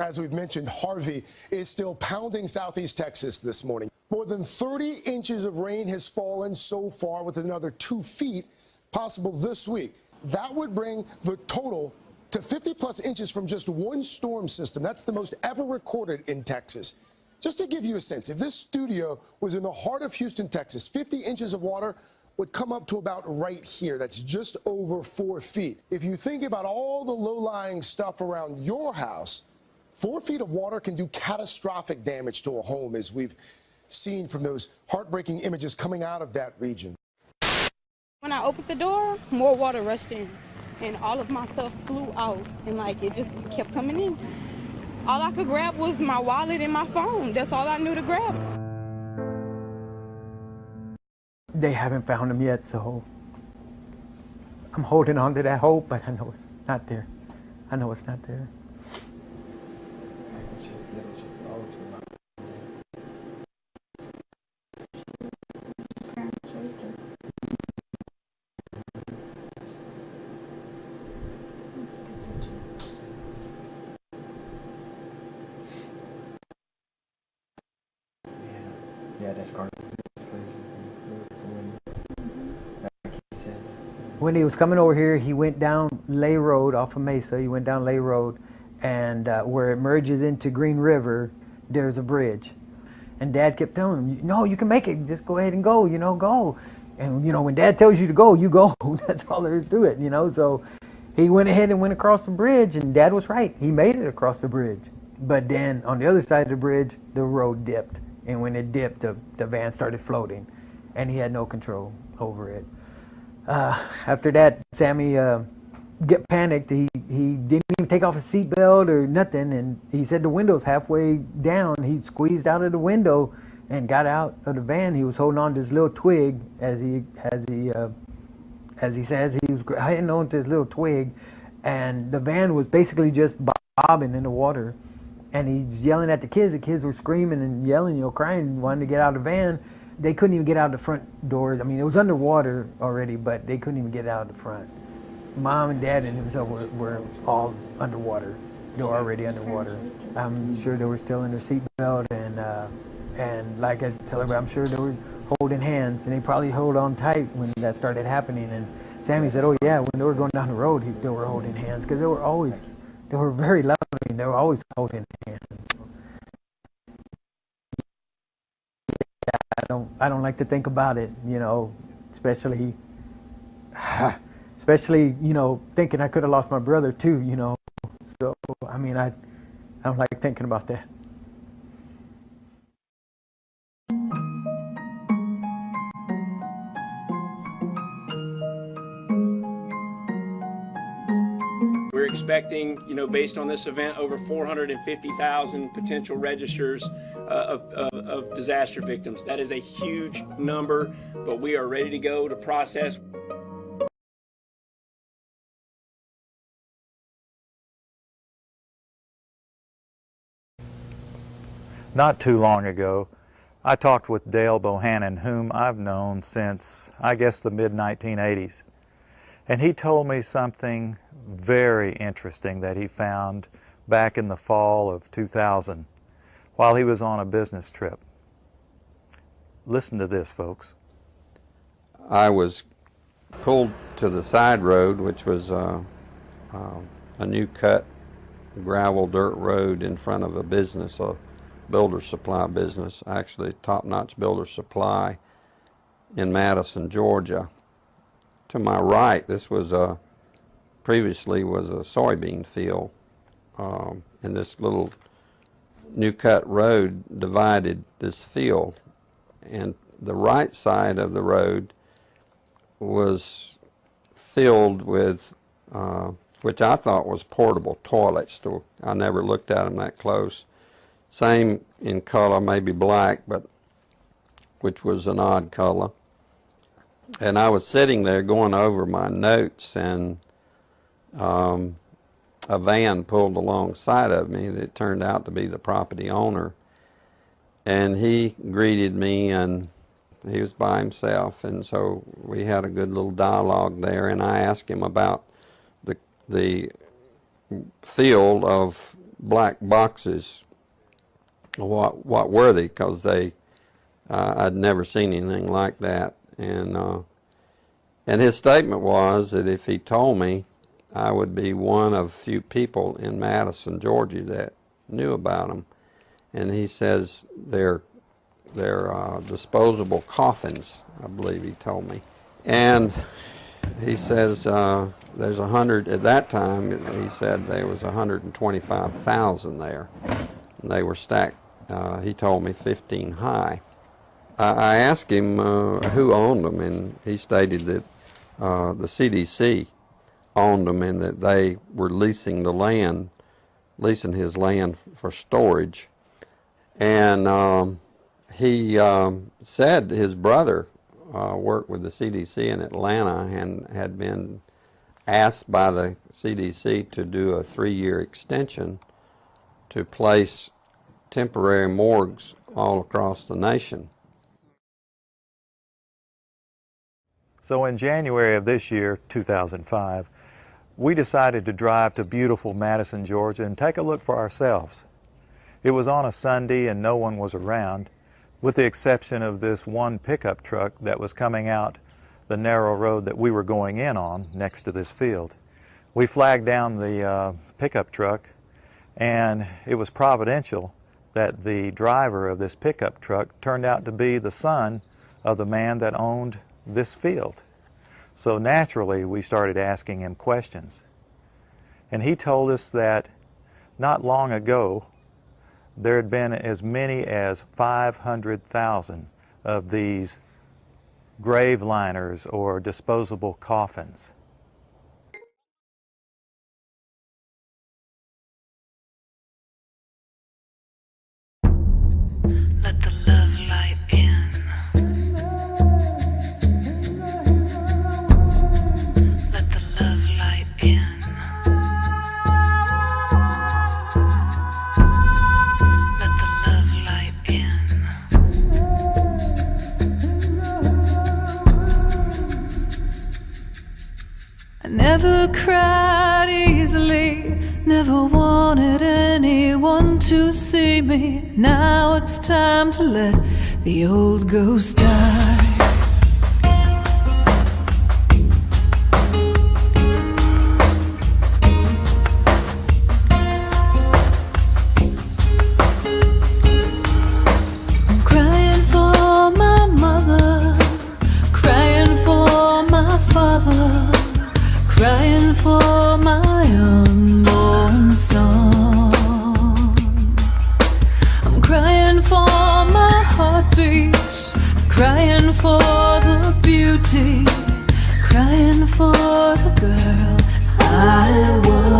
As we've mentioned, Harvey is still pounding southeast Texas this morning. More than 30 inches of rain has fallen so far, with another 2 feet possible this week. That would bring the total to 50-plus inches from just one storm system. That's the most ever recorded in Texas. Just to give you a sense, if this studio was in the heart of Houston, Texas, 50 inches of water would come up to about right here. That's just over 4 feet. If you think about all the low-lying stuff around your house, 4 feet of water can do catastrophic damage to a home, as we've seen from those heartbreaking images coming out of that region. When I opened the door, more water rushed in, and all of my stuff flew out, and like it just kept coming in. All I could grab was my wallet and my phone. That's all I knew to grab. They haven't found him yet, so I'm holding on to that hope, but I know it's not there. I know it's not there. Yeah, that's crazy. When he was coming over here, he went down Lay Road off of Mesa. He went down Lay Road, and where it merges into Green River, there's a bridge. And Dad kept telling him, "No, you can make it. Just go ahead and go. You know, go." And you know, when Dad tells you to go, you go. That's all there is to it. You know, so he went ahead and went across the bridge, and Dad was right. He made it across the bridge. But then on the other side of the bridge, the road dipped. And when it dipped, the van started floating, and he had no control over it. After that, Sammy get panicked. He didn't even take off his seatbelt or nothing, and he said the window's halfway down. He squeezed out of the window and got out of the van. He was holding on to his little twig, as he says, he was hanging on to his little twig, and the van was basically just bobbing in the water. And he's yelling at the kids. The kids were screaming and yelling, you know, crying, wanting to get out of the van. They couldn't even get out the front doors. I mean, it was underwater already, but they couldn't even get out the front. Mom and Dad and himself were all underwater. They were already underwater. I'm sure they were still in their seatbelt, and like I tell everybody, I'm sure they were holding hands, and they probably held on tight when that started happening. And Sammy said, "Oh yeah, when they were going down the road, they were holding hands, because they were very loving. They were always holding hands." Yeah, I don't like to think about it, you know, especially, you know, thinking I could have lost my brother too, you know. So, I mean, I don't like thinking about that. We're expecting, you know, based on this event, over 450,000 potential registers of disaster victims. That is a huge number, but we are ready to go to process. Not too long ago, I talked with Dale Bohannon, whom I've known since, I guess, the mid-1980s. And he told me something very interesting that he found back in the fall of 2000 while he was on a business trip. Listen to this, folks. I was pulled to the side road, which was a new cut gravel dirt road in front of a business, a builder supply business, actually top-notch builder supply in Madison, Georgia. To my right, this was previously was a soybean field, and this little new cut road divided this field, and the right side of the road was filled with which I thought was portable toilets. I never looked at them that close. Same in color, maybe black, but which was an odd color. And I was sitting there going over my notes, and a van pulled alongside of me that turned out to be the property owner. And he greeted me, and he was by himself, and so we had a good little dialogue there, and I asked him about the field of black boxes. What were they? Because I'd never seen anything like that. And his statement was that if he told me, I would be one of few people in Madison, Georgia that knew about them. And he says they're disposable coffins, I believe he told me. And he says there's 100, at that time he said there was 125,000 there. And they were stacked, he told me 15 high. I asked him who owned them, and he stated that the CDC owned them and that they were leasing the land, leasing his land for storage. And he said his brother worked with the CDC in Atlanta and had been asked by the CDC to do a 3-year extension to place temporary morgues all across the nation. So in January of this year, 2005, we decided to drive to beautiful Madison, Georgia and take a look for ourselves. It was on a Sunday and no one was around, with the exception of this one pickup truck that was coming out the narrow road that we were going in on next to this field. We flagged down the pickup truck, and it was providential that the driver of this pickup truck turned out to be the son of the man that owned this field. So naturally we started asking him questions. And he told us that not long ago there had been as many as 500,000 of these grave liners or disposable coffins. Let the love light in. Let the love light in. Let the love light in. I never cried easily, never wanted anyone to see me. Now it's time to let the old ghost die. I'm crying for my mother, crying for my father, crying for my unborn son. I'm crying for my heartbeat, crying for the beauty, crying for the girl I was.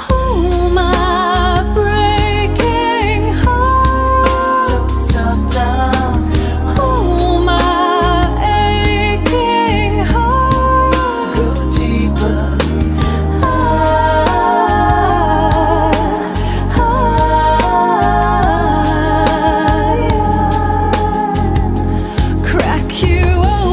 Oh, my breaking heart, don't stop now. Oh, my aching heart, go deeper. Crack you open.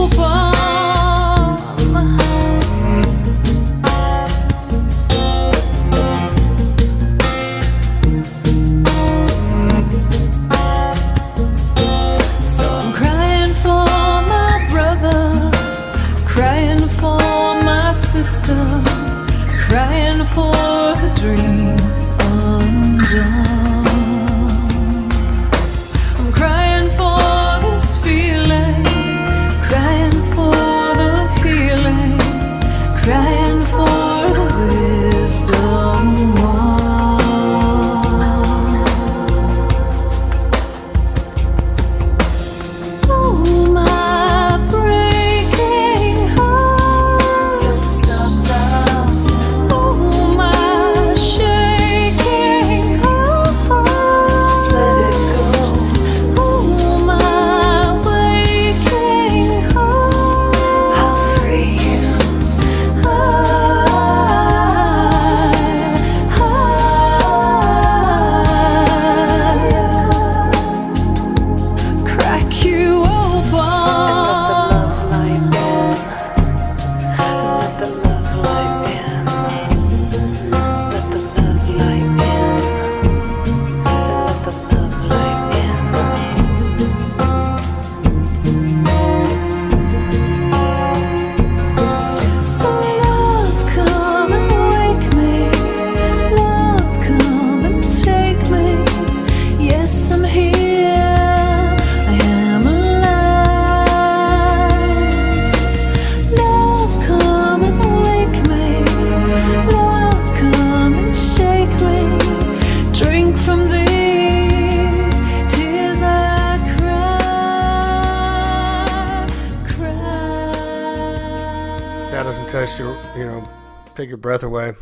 just to, take your breath away.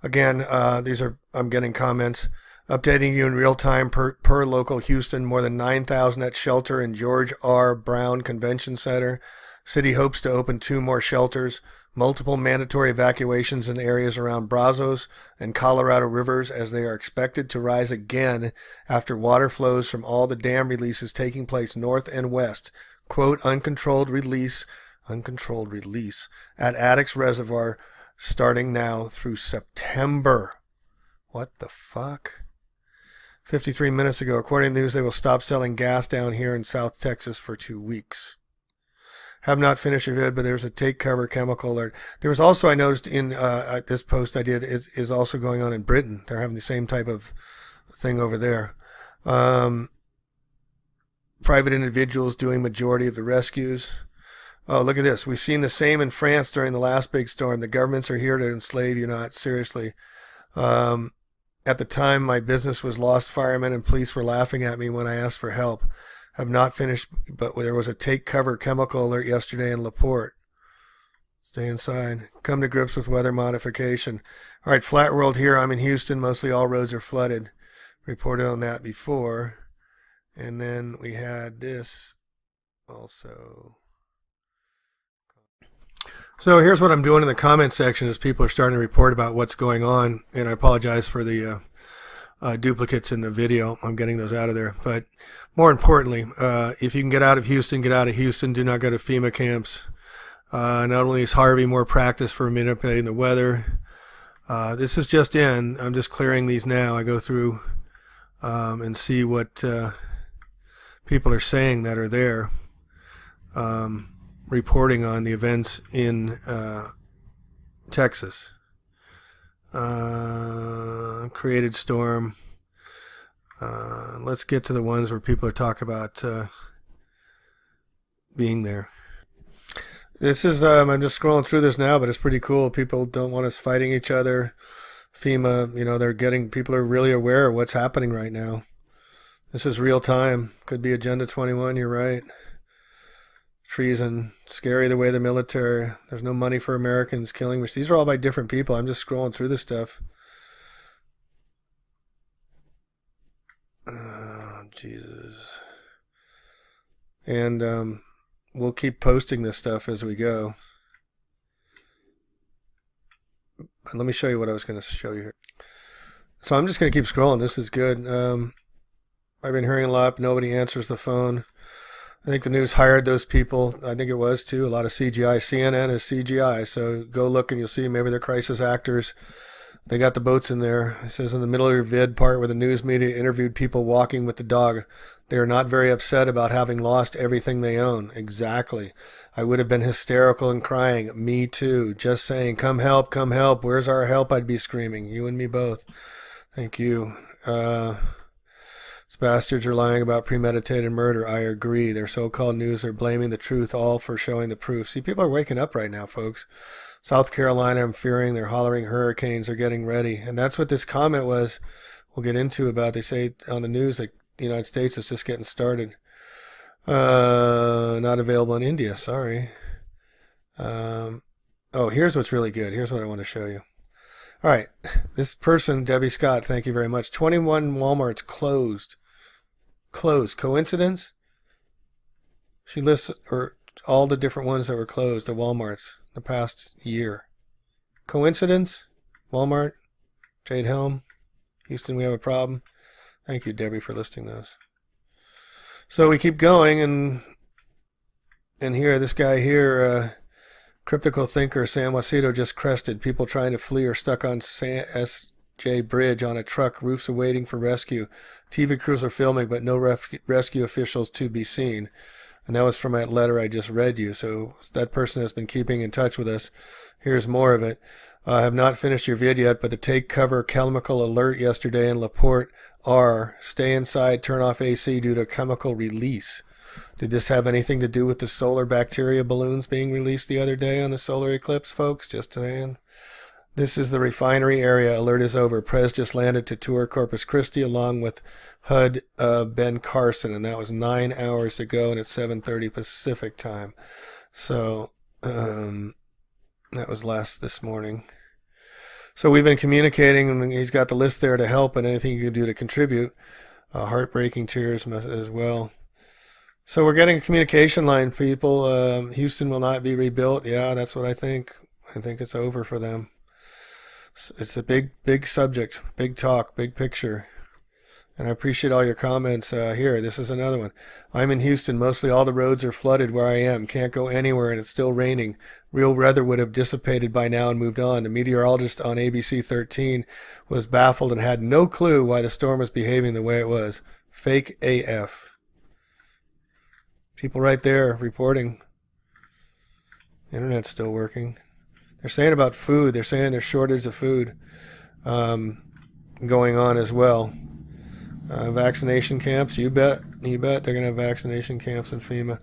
Again, I'm getting comments. Updating you in real time per local Houston, more than 9,000 at shelter in George R. Brown Convention Center. City hopes to open 2 more shelters. Multiple mandatory evacuations in areas around Brazos and Colorado rivers as they are expected to rise again after water flows from all the dam releases taking place north and west. Quote, uncontrolled release at Addicks Reservoir starting now through September. What the fuck? 53 minutes ago, according to news, they will stop selling gas down here in South Texas for 2 weeks. Have not finished your vid, but there's a take cover chemical alert. There was also, I noticed in this post I did, is also going on in Britain. They're having the same type of thing over there. Private individuals doing majority of the rescues. Oh, look at this. We've seen the same in France during the last big storm. The governments are here to enslave you not. Seriously. At the time, my business was lost. Firemen and police were laughing at me when I asked for help. Have not finished, but there was a take cover chemical alert yesterday in LaPorte. Stay inside. Come to grips with weather modification. All right, flat world here. I'm in Houston. Mostly all roads are flooded. Reported on that before. And then we had this also. So here's what I'm doing in the comment section as people are starting to report about what's going on. And I apologize for the duplicates in the video. I'm getting those out of there. But more importantly, if you can get out of Houston, get out of Houston. Do not go to FEMA camps. Not only is Harvey more practice for manipulating the weather, this is just in. I'm just clearing these now. I go through and see what people are saying that are there. Reporting on the events in Texas. Created storm. Let's get to the ones where people are talking about being there. This is, I'm just scrolling through this now, but it's pretty cool. People don't want us fighting each other. FEMA, people are really aware of what's happening right now. This is real time. Could be Agenda 21, you're right. Treason, scary the way the military, there's no money for Americans, killing, which these are all by different people. I'm just scrolling through this stuff. Oh, Jesus. And we'll keep posting this stuff as we go. But let me show you what I was going to show you here. So I'm just going to keep scrolling. This is good. I've been hearing a lot, nobody answers the phone. I think the news hired those people. I think it was too. A lot of CGI. CNN is CGI. So go look and you'll see maybe they're crisis actors. They got the boats in there. It says in the middle of your vid part where the news media interviewed people walking with the dog. They are not very upset about having lost everything they own. Exactly. I would have been hysterical and crying. Me too. Just saying, come help, come help. Where's our help? I'd be screaming. You and me both. Thank you. These bastards are lying about premeditated murder. I agree. Their so-called news are blaming the truth all for showing the proof. See, people are waking up right now, folks. South Carolina, I'm fearing they're hollering hurricanes are getting ready. And that's what this comment was. We'll get into about. They say on the news that the United States is just getting started. Not available in India. Sorry. Oh, here's what's really good. Here's what I want to show you. All right, this person, Debbie Scott, thank you very much. 21 Walmarts closed. Closed. Coincidence? She lists all the different ones that were closed, the Walmarts, the past year. Coincidence? Walmart, Jade Helm, Houston, we have a problem. Thank you, Debbie, for listing those. So we keep going, and here, this guy here, Cryptical thinker San Juancito just crested. People trying to flee are stuck on SJ Bridge on a truck. Roofs awaiting for rescue. TV crews are filming, but no rescue officials to be seen. And that was from that letter I just read you. So that person has been keeping in touch with us. Here's more of it. I have not finished your vid yet, but the take cover chemical alert yesterday in LaPorte are stay inside, turn off AC due to chemical release. Did this have anything to do with the solar bacteria balloons being released the other day on the solar eclipse, folks? Just saying. This is the refinery area. Alert is over. Prez just landed to tour Corpus Christi along with HUD Ben Carson, and that was 9 hours ago, and it's 7:30 Pacific time. So That was this morning. So we've been communicating, and he's got the list there to help and anything you can do to contribute. Heartbreaking tears as well. So we're getting a communication line, people. Houston will not be rebuilt. Yeah, that's what I think. I think it's over for them. It's a big subject, big talk, big picture. And I appreciate all your comments here. This is another one. I'm in Houston. Mostly all the roads are flooded where I am. Can't go anywhere, and it's still raining. Real weather would have dissipated by now and moved on. The meteorologist on ABC 13 was baffled and had no clue why the storm was behaving the way it was. Fake AF. People right there reporting. Internet's still working. They're saying about food. They're saying there's shortage of food going on as well. Vaccination camps, you bet they're going to have vaccination camps in FEMA.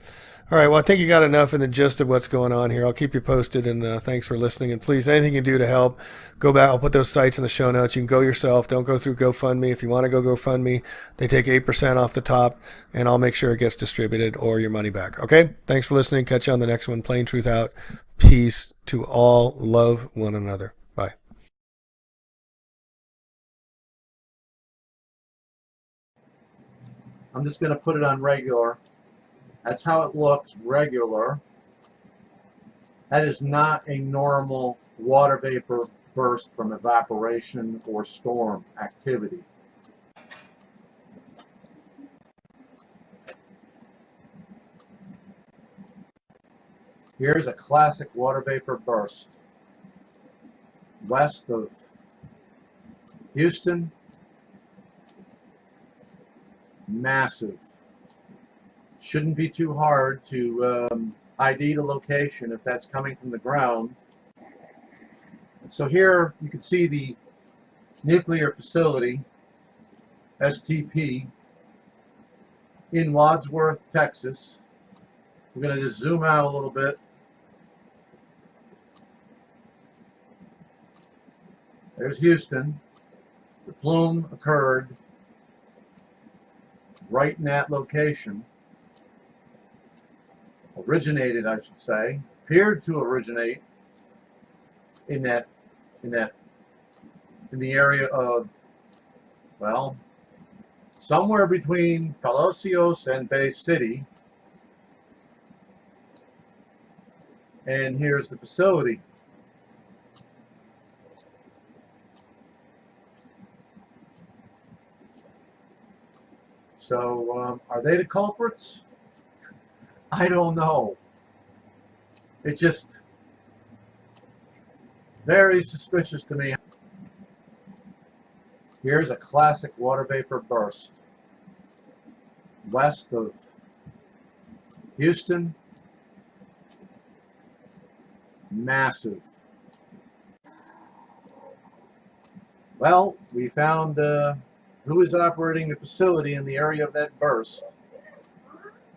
All right, well, I think you got enough in the gist of what's going on here. I'll keep you posted, and thanks for listening. And please, anything you can do to help, go back. I'll put those sites in the show notes. You can go yourself. Don't go through GoFundMe. If you want to go GoFundMe, they take 8% off the top, and I'll make sure it gets distributed or your money back. Okay? Thanks for listening. Catch you on the next one. Plain Truth out. Peace to all. Love one another. Bye. I'm just going to put it on regular. That's how it looks, regular. That is not a normal water vapor burst from evaporation or storm activity. Here's a classic water vapor burst west of Houston. Massive. Shouldn't be too hard to ID the location if that's coming from the ground. So here you can see the nuclear facility, STP, in Wadsworth, Texas. We're going to just zoom out a little bit. There's Houston. The plume occurred right in that location. Originated, I should say, appeared to originate in the area of, well, somewhere between Palacios and Bay City. And here's the facility. So, are they the culprits? I don't know. It's just very suspicious to me. Here's a classic water vapor burst west of Houston. Massive. Well, we found who is operating the facility in the area of that burst.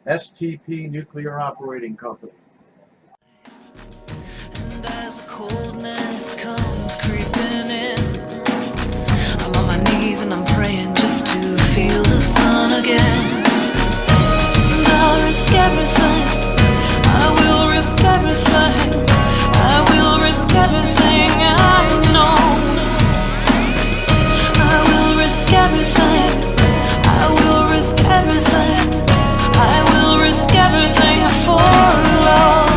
STP Nuclear Operating Company. And as the coldness comes creeping in, I'm on my knees and I'm praying just to feel the sun again. And I'll risk everything. I will risk everything. I will risk everything I know. I will risk everything. I will risk everything. I will risk everything for love.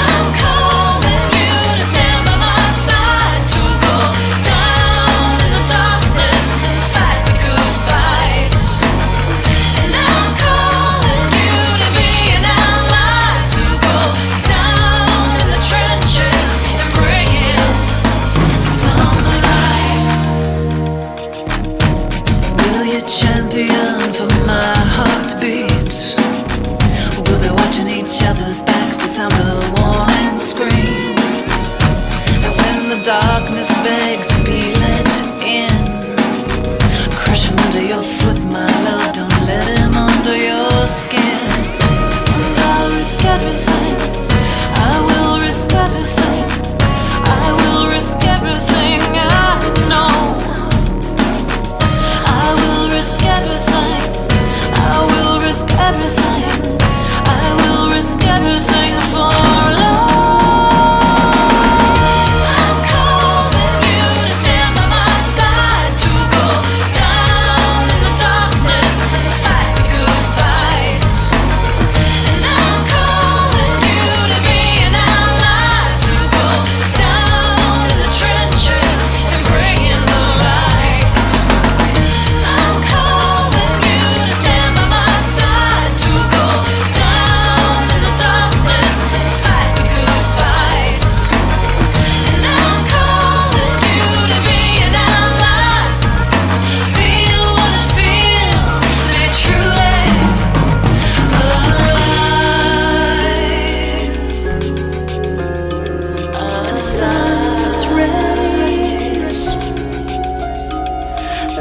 I'm calling you to stand by my side, to go down in the darkness and fight the good fight. And I'm calling you to be an ally, to go down in the trenches and bring in some light. Will you champion for my heartbeat? We'll be watching each other's backs to sound a warning scream. And when the darkness begs to be let in, crush him under your foot, my love. Don't let him under your skin. And I'll risk everything. I will risk everything. I will risk everything I know. I will risk everything. I will risk everything. I will risk everything for love.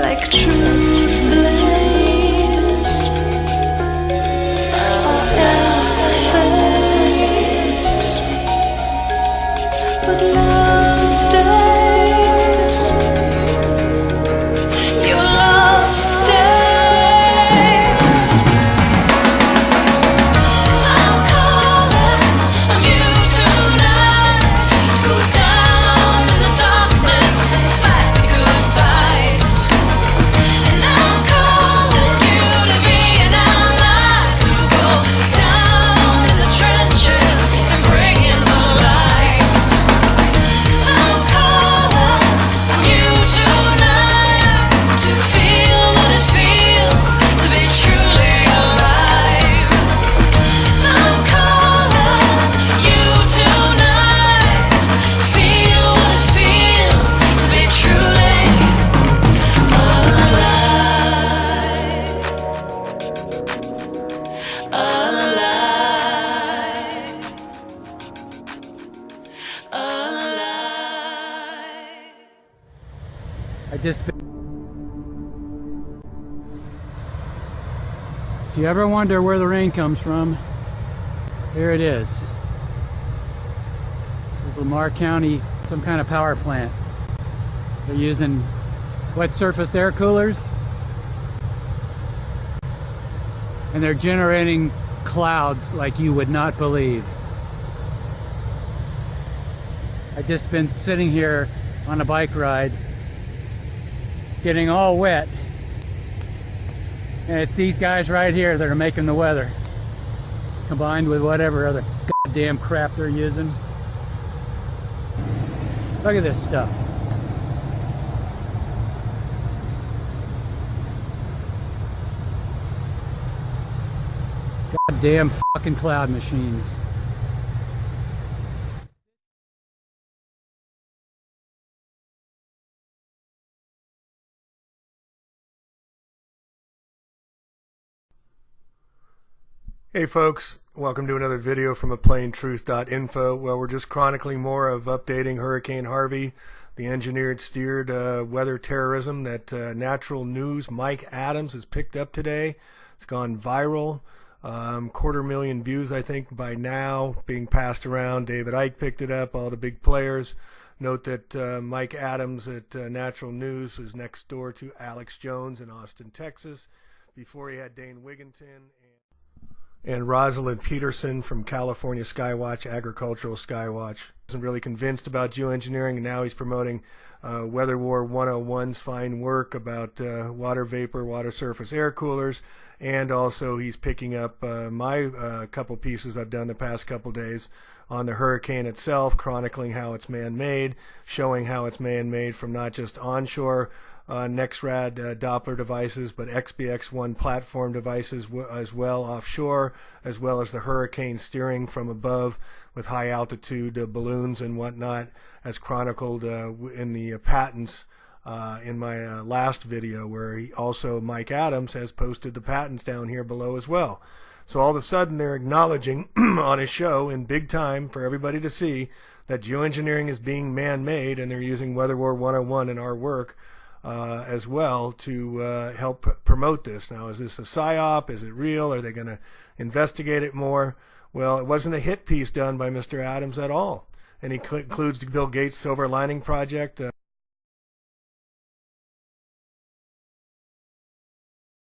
like truth blaze or else face, but love stays. Your love stays. I'm calling on you tonight to go down in the darkness and fight the good fight. And I'm calling you to be an ally, to go down in the trenches and bring in the light. I'm calling on you tonight to feel what it feels to be truly alive. I'm calling you tonight, feel what it feels to be truly alive. Alive. I just. If you ever wonder where the rain comes from, here it is. This is Lamar County, some kind of power plant. They're using wet surface air coolers, and they're generating clouds like you would not believe. I've just been sitting here on a bike ride, getting all wet. And it's these guys right here that are making the weather, combined with whatever other goddamn crap they're using. Look at this stuff. Goddamn fucking cloud machines. Hey folks, welcome to another video from aplaintruth.info. Well, we're just chronicling more of updating Hurricane Harvey, the engineered steered weather terrorism that Natural News Mike Adams has picked up today. It's gone viral. 250,000 views, I think, by now, being passed around. David Icke picked it up, all the big players. Note that Mike Adams at Natural News is next door to Alex Jones in Austin, Texas, before he had Dane Wigginton and Rosalind Peterson from California Skywatch, Agricultural Skywatch. Wasn't really convinced about geoengineering, and now he's promoting Weather War 101's fine work about water vapor, water surface air coolers, and also he's picking up my couple pieces I've done the past couple days on the hurricane itself, chronicling how it's man-made, showing how it's man-made from not just onshore NEXRAD Doppler devices, but XBX-1 platform devices as well offshore, as well as the hurricane steering from above with high altitude balloons and whatnot, as chronicled in the patents in my last video, where Mike Adams has posted the patents down here below as well. So all of a sudden they're acknowledging on his show in big time for everybody to see that geoengineering is being man-made, and they're using Weather War 101 in our work as well to help promote this. Now, is this a psyop? Is it real? Are they going to investigate it more? Well, it wasn't a hit piece done by Mr. Adams at all. And he includes the Bill Gates Silver Lining Project,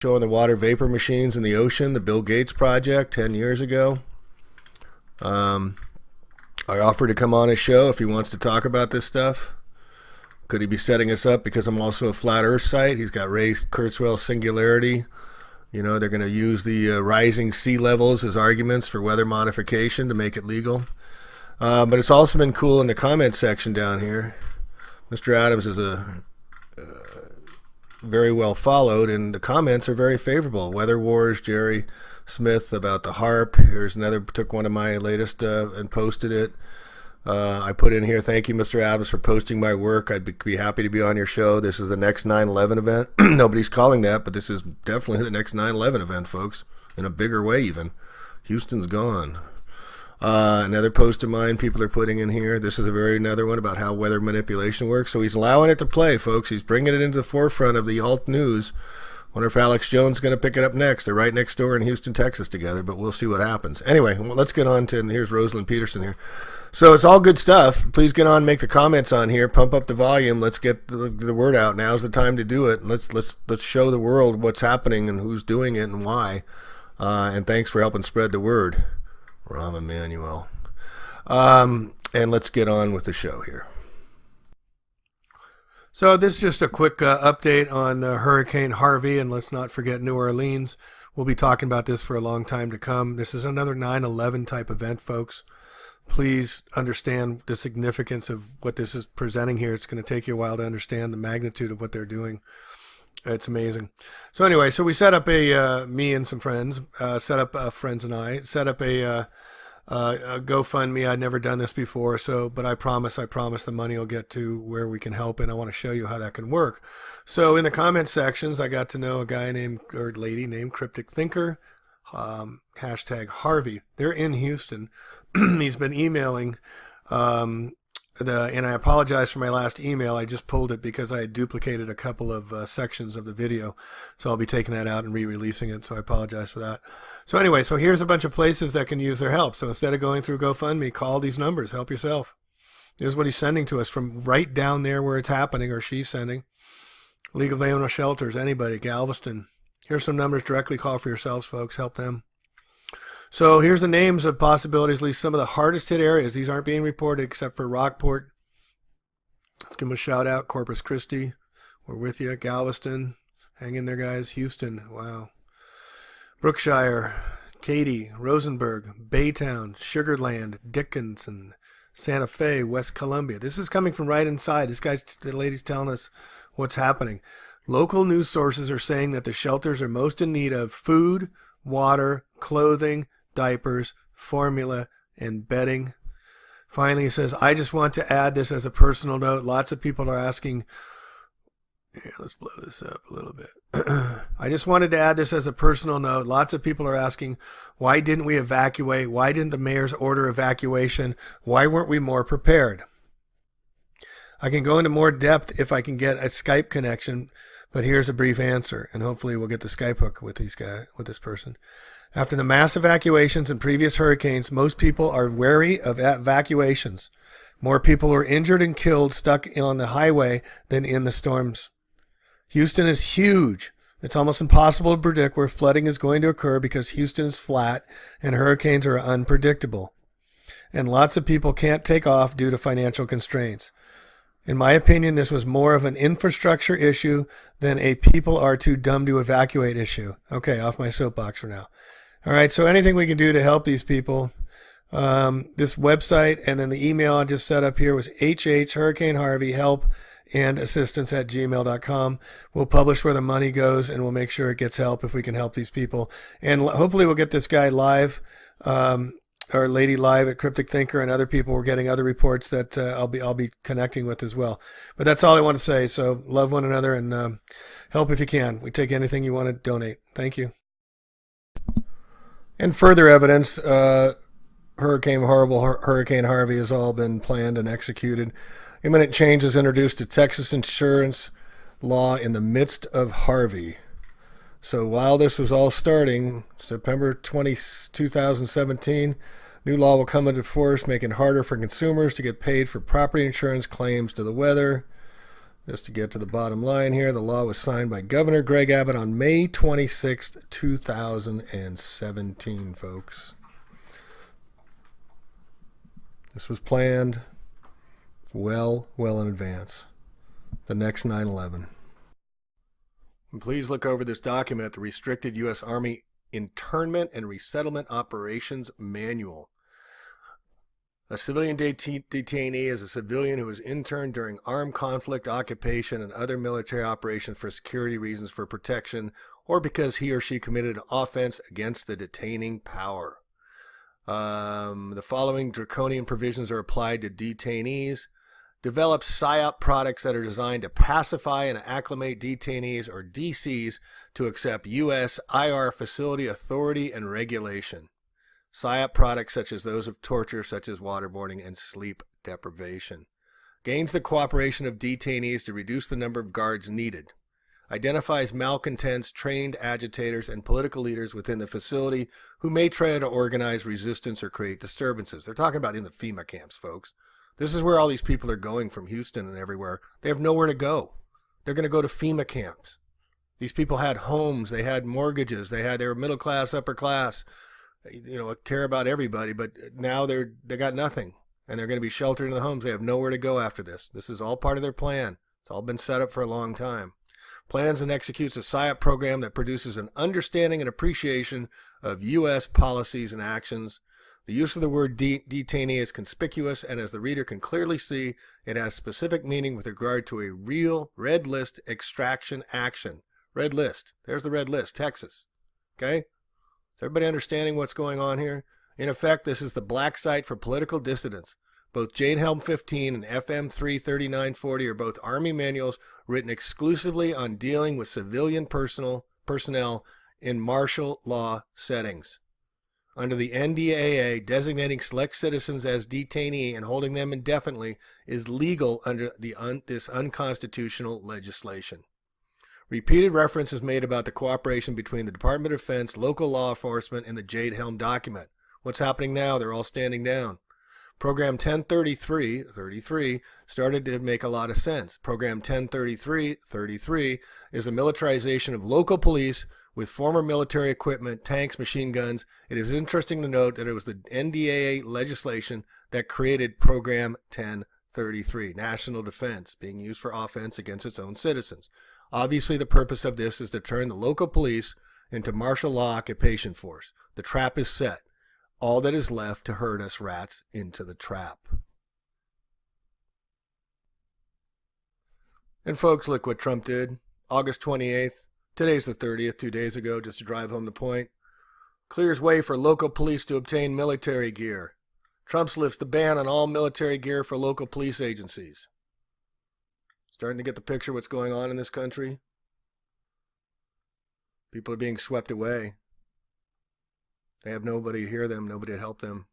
showing the water vapor machines in the ocean, the Bill Gates project 10 years ago. I offered to come on his show if he wants to talk about this stuff. Could he be setting us up because I'm also a flat earth site? He's got Ray Kurzweil singularity. You know, they're going to use the rising sea levels as arguments for weather modification to make it legal. But it's also been cool in the comment section down here. Mr. Adams is very well followed, and the comments are very favorable. Weather Wars, Jerry Smith about the HARP. Here's another, took one of my latest and posted it. I put in here, thank you, Mr. Adams, for posting my work. I'd be happy to be on your show. This is the next 9/11 event. Nobody's calling that, but this is definitely the next 9/11 event, folks, in a bigger way even. Houston's gone. Another post of mine people are putting in here. This is another one about how weather manipulation works. So he's allowing it to play, folks. He's bringing it into the forefront of the alt news. Wonder if Alex Jones is going to pick it up next. They're right next door in Houston, Texas together, but we'll see what happens. Anyway, let's get on to, and here's Rosalind Peterson here. So it's all good stuff. Please get on, make the comments on here, pump up the volume. Let's get the word out. Now's the time to do it. Let's show the world what's happening and who's doing it and why. And thanks for helping spread the word, Rahm Emanuel. And let's get on with the show here. So this is just a quick update on Hurricane Harvey, and let's not forget New Orleans. We'll be talking about this for a long time to come. This is another 9/11 type event, folks. Please understand the significance of what this is presenting here. It's going to take you a while to understand the magnitude of what they're doing. It's amazing. So anyway, so we set up me and some friends, friends and I, set up a GoFundMe. I'd never done this before, but I promise the money will get to where we can help, and I want to show you how that can work. So in the comment sections, I got to know a guy or lady named Cryptic Thinker, hashtag Harvey. They're in Houston. He's been emailing, and I apologize for my last email. I just pulled it because I had duplicated a couple of sections of the video. So I'll be taking that out and re-releasing it. So I apologize for that. So anyway, so here's a bunch of places that can use their help. So instead of going through GoFundMe, call these numbers. Help yourself. Here's what he's sending to us from right down there where it's happening, or she's sending. League of Animal Shelters, anybody, Galveston. Here's some numbers. Directly call for yourselves, folks. Help them. So here's the names of possibilities, at least some of the hardest hit areas. These aren't being reported except for Rockport. Let's give them a shout out. Corpus Christi, we're with you. Galveston, hang in there, guys. Houston, wow. Brookshire, Katy, Rosenberg, Baytown, Sugarland, Dickinson, Santa Fe, West Columbia. This is coming from right inside. The lady's telling us what's happening. Local news sources are saying that the shelters are most in need of food, water, clothing, diapers, formula, and bedding. Finally, he says, I just want to add this as a personal note. Lots of people are asking, here, let's blow this up a little bit. I just wanted to add this as a personal note. Lots of people are asking, why didn't we evacuate? Why didn't the mayor's order evacuation? Why weren't we more prepared? I can go into more depth if I can get a Skype connection, but here's a brief answer, and hopefully we'll get the Skype hook with this person. After the mass evacuations in previous hurricanes, most people are wary of evacuations. More people are injured and killed stuck on the highway than in the storms. Houston is huge. It's almost impossible to predict where flooding is going to occur because Houston is flat and hurricanes are unpredictable. And lots of people can't take off due to financial constraints. In my opinion, this was more of an infrastructure issue than a people are too dumb to evacuate issue. Okay, off my soapbox for now. All right, so anything we can do to help these people. This website and then the email I just set up here was Hurricane Harvey help and assistance at gmail.com. We'll publish where the money goes, and we'll make sure it gets help if we can help these people. And hopefully we'll get this guy live, or lady live at Cryptic Thinker, and other people. We're getting other reports that I'll be connecting with as well. But that's all I want to say. So love one another and help if you can. We take anything you want to donate. Thank you. And further evidence, Hurricane Harvey has all been planned and executed. Imminent changes introduced to Texas insurance law in the midst of Harvey. So while this was all starting, September 2017, new law will come into force, making it harder for consumers to get paid for property insurance claims to the weather. Just to get to the bottom line here, the law was signed by Governor Greg Abbott on May 26, 2017, folks. This was planned well in advance. The next 9/11. And please look over this document at the Restricted U.S. Army Internment and Resettlement Operations Manual. A civilian detainee is a civilian who is interned during armed conflict, occupation, and other military operations for security reasons, for protection, or because he or she committed an offense against the detaining power. The following draconian provisions are applied to detainees. Develop PSYOP products that are designed to pacify and acclimate detainees or DCs to accept U.S. IR facility authority and regulation. PSYOP products such as those of torture, such as waterboarding and sleep deprivation. Gains the cooperation of detainees to reduce the number of guards needed. Identifies malcontents, trained agitators, and political leaders within the facility who may try to organize resistance or create disturbances. They're talking about in the FEMA camps, folks. This is where all these people are going from Houston and everywhere. They have nowhere to go. They're going to go to FEMA camps. These people had homes, they had mortgages, they were middle class, upper class, care about everybody, but now they got nothing, and they're going to be sheltered in the homes. They have nowhere to go after this. This is all part of their plan. It's all been set up for a long time. Plans and executes a PSYOP program that produces an understanding and appreciation of U.S. policies and actions. The use of the word detainee is conspicuous, and as the reader can clearly see, it has specific meaning with regard to a real red list extraction action. Red list. There's the red list, Texas. Okay? Is everybody understanding what's going on here? In effect, this is the black site for political dissidents. Both Jade Helm 15 and FM 33940 are both Army manuals written exclusively on dealing with civilian personnel in martial law settings. Under the NDAA, designating select citizens as detainee and holding them indefinitely is legal under this unconstitutional legislation. Repeated reference is made about the cooperation between the Department of Defense, local law enforcement, and the Jade Helm document. What's happening now? They're all standing down. Program 1033 started to make a lot of sense. Program 1033 is the militarization of local police with former military equipment, tanks, machine guns. It is interesting to note that it was the NDAA legislation that created Program 1033, National Defense, being used for offense against its own citizens. Obviously, the purpose of this is to turn the local police into martial law occupation force. The trap is set. All that is left to herd us rats into the trap. And folks, look what Trump did. August 28th. Today's the 30th, 2 days ago, just to drive home the point. Clears way for local police to obtain military gear. Trump lifts the ban on all military gear for local police agencies. Starting to get the picture of what's going on in this country. People are being swept away. They have nobody to hear them, nobody to help them.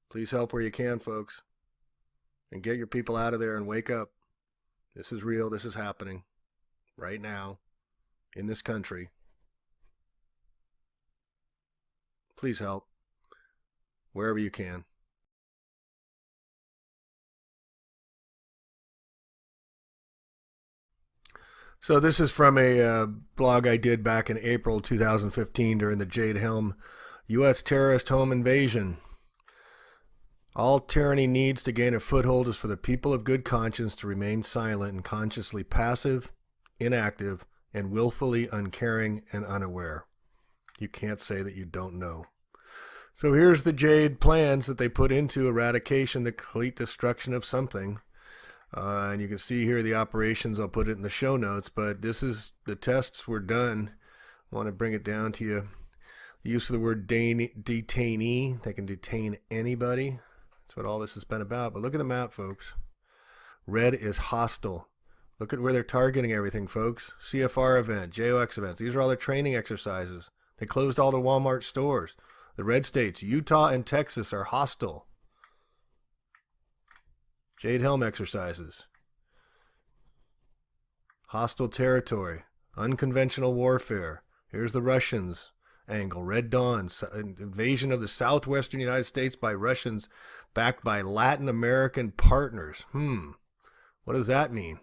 Please help where you can, folks. And get your people out of there and wake up. This is real, this is happening. Right now. In this country. Please help. Wherever you can. So this is from a blog I did back in April 2015 during the Jade Helm U.S. terrorist home invasion. All tyranny needs to gain a foothold is for the people of good conscience to remain silent and consciously passive, inactive, and willfully uncaring and unaware. You can't say that you don't know. So here's the Jade plans that they put into eradication, the complete destruction of something. And you can see here the operations. I'll put it in the show notes, but this is the tests were done. I want to bring it down to you. The use of the word detainee. They can detain anybody. That's what all this has been about. But look at the map, folks. Red is hostile. Look at where they're targeting everything, folks. CFR event, JOX events. These are all their training exercises. They closed all the Walmart stores. The red states, Utah and Texas, are hostile. Jade Helm exercises. Hostile territory. Unconventional warfare. Here's the Russians angle. Red Dawn. Invasion of the southwestern United States by Russians backed by Latin American partners. What does that mean?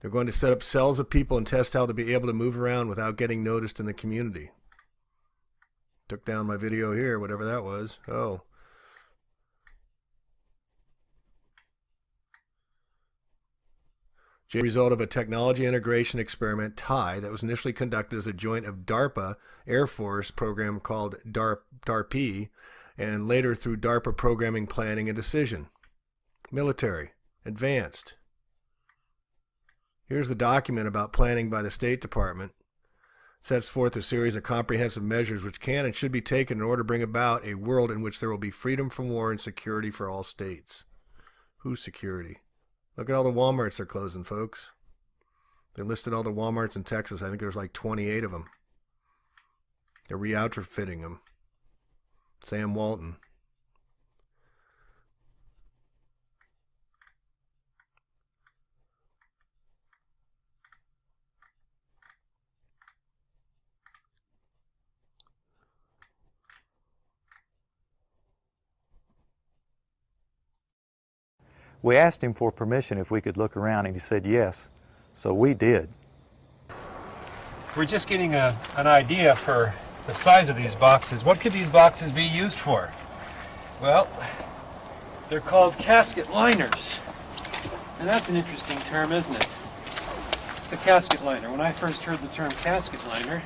They're going to set up cells of people and test how to be able to move around without getting noticed in the community. Took down my video here, whatever that was. Oh. Result of a technology integration experiment, TIE, that was initially conducted as a joint of DARPA Air Force program called DARPE, and later through DARPA Programming, Planning, and Decision. Military. Advanced. Here's the document about planning by the State Department. Sets forth a series of comprehensive measures which can and should be taken in order to bring about a world in which there will be freedom from war and security for all states. Whose security? Look at all the Walmarts they're closing, folks. They listed all the Walmarts in Texas. I think there's like 28 of them. They're re-outfitting them. Sam Walton. We asked him for permission if we could look around, and he said yes. So we did. We're just getting an idea for the size of these boxes. What could these boxes be used for? Well, they're called casket liners. And that's an interesting term, isn't it? It's a casket liner. When I first heard the term casket liner,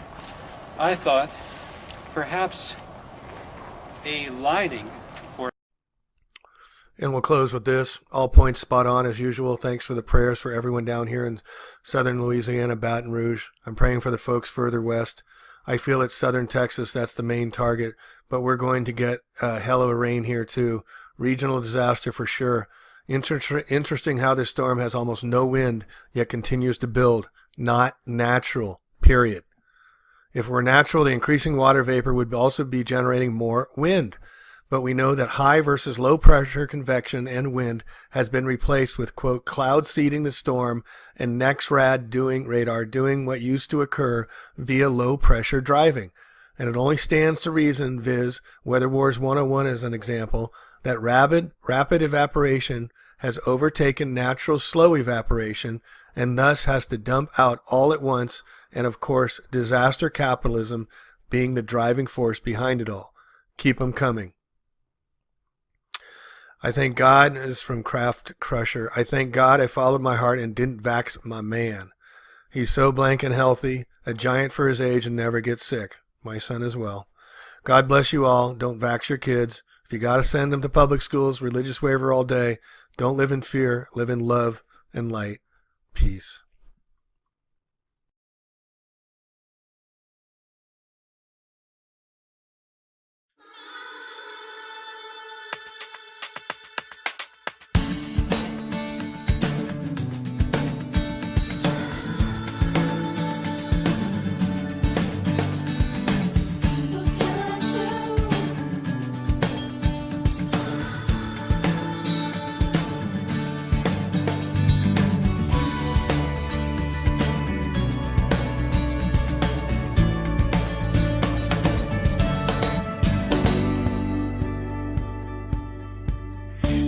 I thought perhaps a lining for... And we'll close with this. All points spot on as usual. Thanks for the prayers for everyone down here in southern Louisiana, Baton Rouge. I'm praying for the folks further west. I feel it's southern Texas. That's the main target. But we're going to get a hell of a rain here too. Regional disaster for sure. Interesting how this storm has almost no wind, yet continues to build. Not natural, period. If it were natural, the increasing water vapor would also be generating more wind. But we know that high versus low pressure convection and wind has been replaced with, quote, cloud seeding the storm and radar doing what used to occur via low pressure driving. And it only stands to reason, viz. Weather Wars 101 as an example, that rapid evaporation has overtaken natural slow evaporation and thus has to dump out all at once, and of course disaster capitalism being the driving force behind it all. Keep 'em coming. I thank God, this is from Craft Crusher, I thank God I followed my heart and didn't vax my man. He's so blank and healthy, a giant for his age and never gets sick. My son as well. God bless you all. Don't vax your kids. If you got to send them to public schools, religious waiver all day. Don't live in fear. Live in love and light. Peace.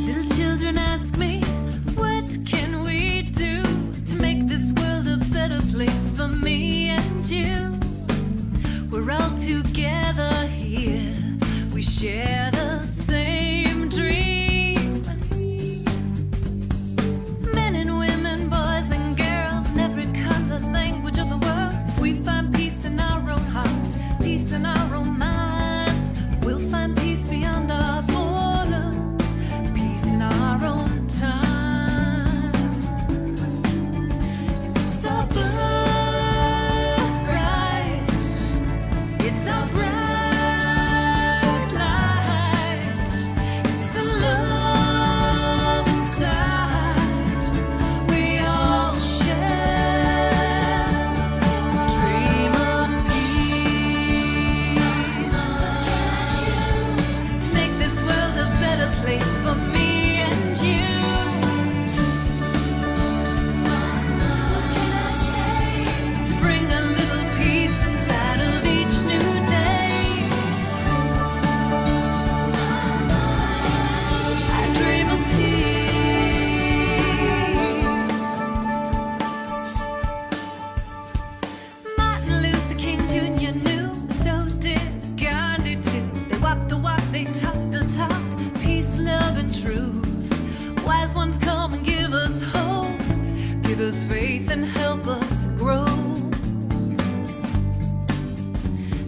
Little children ask me, what can we do to make this world a better place for me and you? We're all together here. We share the same dream. Men and women, boys and girls, in every color, language of the world. If we find peace in our own hearts, peace in our own minds, we'll find peace beyond our borders, peace in our own time. It's our birthright. It's our bright light. It's the love inside we all share. Dream of peace to make this world a better place for me and you. To bring a little peace inside of each new day. I dream of peace. Martin Luther King Jr. knew, so did Gandhi too. They walk the walk, they talk the talk, peace, love, and truth. Wise ones come and give us hope, give us faith and help us grow.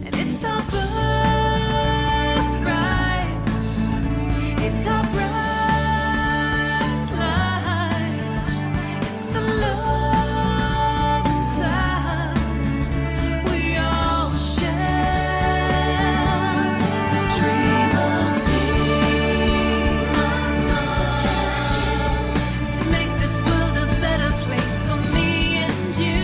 And it's our birthright. It's our bright light. It's the love inside we all share. Dream of peace to make this world a better place for me and you.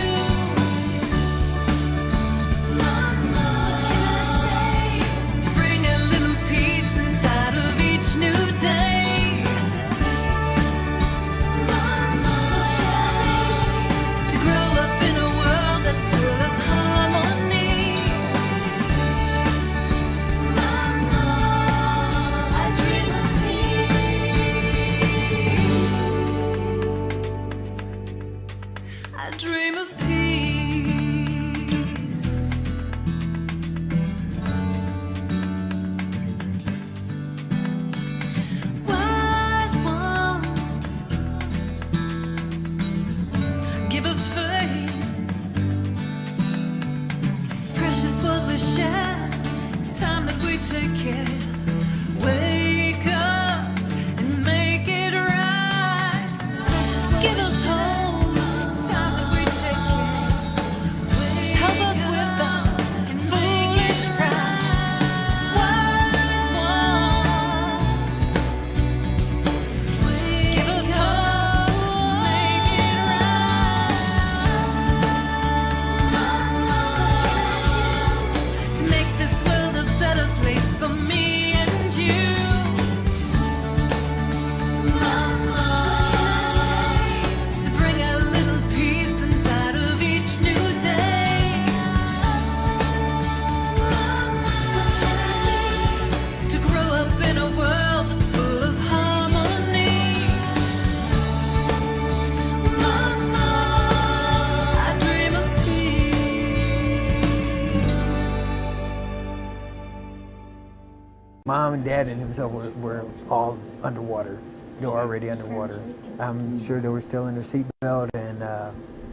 mom and dad and himself were all underwater. They were already underwater. I'm sure they were still in their seatbelt,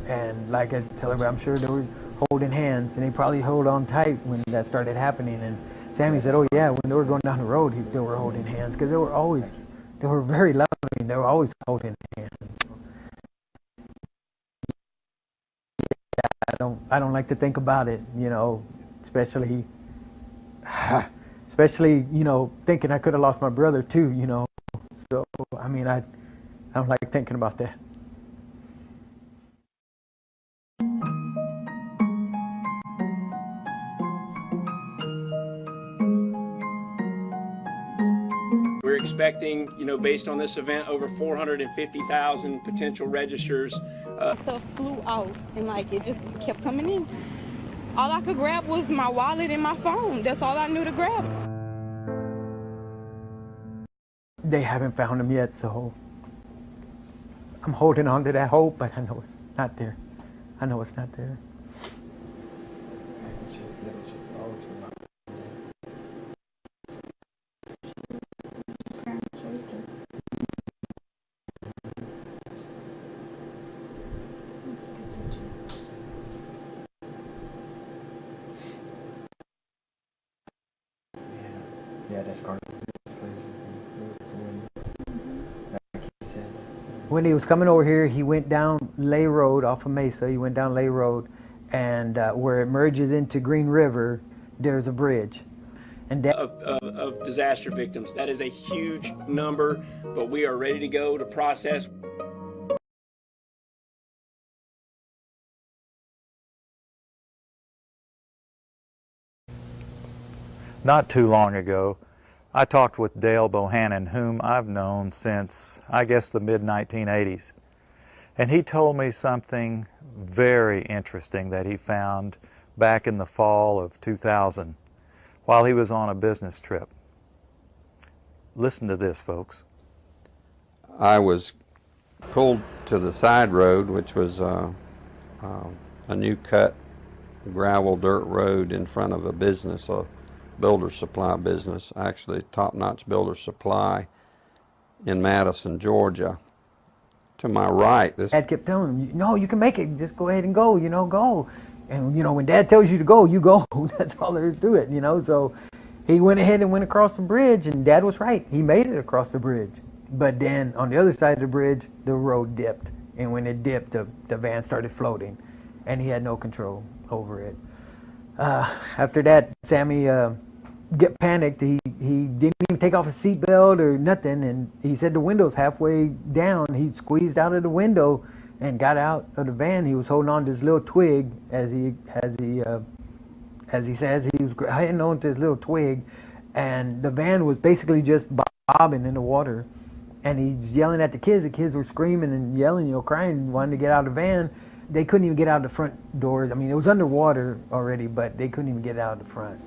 and like I tell everybody, I'm sure they were holding hands, and they probably held on tight when that started happening. And Sammy said, "Oh yeah, when they were going down the road, they were holding hands because they were very loving. They were always holding hands." I don't like to think about it, especially thinking I could have lost my brother too, So I mean, I don't like thinking about that. We're expecting, based on this event, over 450,000 potential registers. Stuff flew out and it just kept coming in. All I could grab was my wallet and my phone. That's all I knew to grab. They haven't found him yet, so I'm holding on to that hope, but I know it's not there. I know it's not there. Yeah, that's Carter. When he was coming over here, he went down Lay Road off of Mesa. He went down Lay Road, and where it merges into Green River, there's a bridge. And of disaster victims. That is a huge number, but we are ready to go to process. Not too long ago, I talked with Dale Bohannon, whom I've known since, I guess, the mid-1980s. And he told me something very interesting that he found back in the fall of 2000 while he was on a business trip. Listen to this, folks. I was pulled to the side road, which was a new cut gravel dirt road in front of a business, a builder supply business, actually top-notch builder supply in Madison, Georgia. To my right, this Dad kept telling him, "No, you can make it. Just go ahead and go. Go." And when Dad tells you to go, you go. That's all there is to it. So he went ahead and went across the bridge, and Dad was right. He made it across the bridge. But then on the other side of the bridge, the road dipped, and when it dipped, the van started floating, and he had no control over it. After that, Sammy get panicked. He didn't even take off his seatbelt or nothing, and he said the window's halfway down. He squeezed out of the window and got out of the van. He was holding on to his little twig, as he says, he was hanging on to his little twig, and the van was basically just bobbing in the water. And he's yelling at the kids. The kids were screaming and yelling, crying, wanting to get out of the van. They couldn't even get out the front doors. I mean, it was underwater already, but they couldn't even get out the front.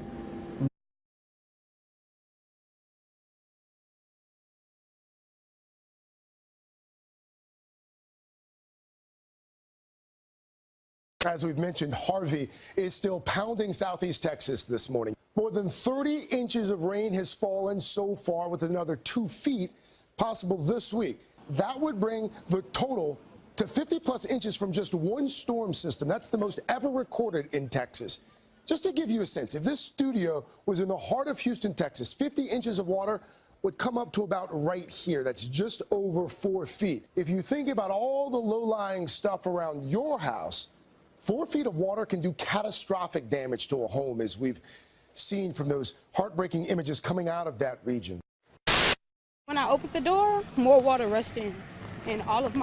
As we've mentioned, Harvey is still pounding southeast Texas this morning. More than 30 inches of rain has fallen so far, with another 2 feet possible this week. That would bring the total to 50-plus inches from just one storm system. That's the most ever recorded in Texas. Just to give you a sense, if this studio was in the heart of Houston, Texas, 50 inches of water would come up to about right here. That's just over 4 feet. If you think about all the low-lying stuff around your house, 4 feet of water can do catastrophic damage to a home, as we've seen from those heartbreaking images coming out of that region. When I opened the door, more water rushed in, and all of my